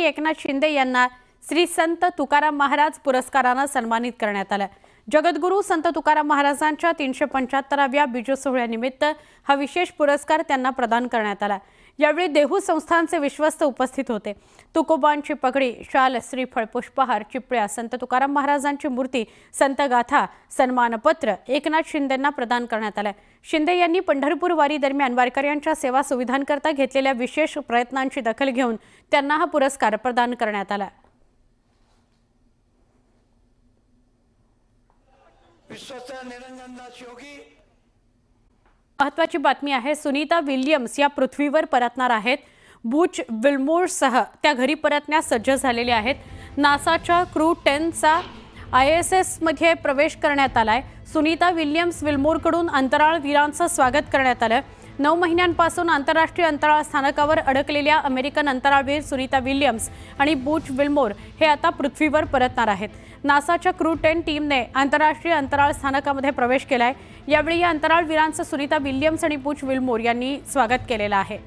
एकनाथ शिंदे यांना श्री संत तुकाराम महाराज पुरस्काराने सन्मानित करण्यात आले। जगद्गुरू संत तुकाराम महाराजांच्या 375व्या बीज सोहळ्यानिमित्त हा विशेष पुरस्कार त्यांना प्रदान करण्यात आला। यावेळी देहू संस्थानचे विश्वस्त उपस्थित होते। तुकोबांची पगडी, शाल, श्रीफळ, पुष्पहार, चिपळ्या, संत तुकाराम महाराजांची मूर्ती, संत गाथा, सन्मानपत्र एकनाथ शिंदेंना प्रदान करण्यात आले। शिंदे यांनी पंढरपूर वारी दरम्यान वारकऱ्यांच्या सेवा सुविधांकरता घेतलेल्या विशेष प्रयत्नांची दखल घेऊन त्यांना हा पुरस्कार प्रदान करण्यात आला। महत्त्वाची बातमी आहे, सुनीता विल्यम्स या पृथ्वीवर परतणार आहेत। बुच विल्मोरसह त्या घरी परतण्यास सज्ज झालेले आहेत। नासाच्या क्रू 10चा ISS मध्ये प्रवेश करण्यात आलाय। सुनीता विल्यम्स विल्मोरकडून अंतराळवीरांचं स्वागत करण्यात आलं। 9 महिन्यांपासून आंतरराष्ट्रीय अंतराळ स्थानकावर अडकलेल्या अमेरिकन अंतराळवीर सुनीता विल्यम्स आणि बुच विल्मोर हे आता पृथ्वीवर परतणार आहेत। नासाच्या क्रू 10 टीमने आंतरराष्ट्रीय अंतराळ स्थानकामध्ये प्रवेश केलाय। यावेळी या अंतराळवीरांचं सुनीता विल्यम्स आणि बुच विल्मोर यांनी स्वागत केलेलं आहे।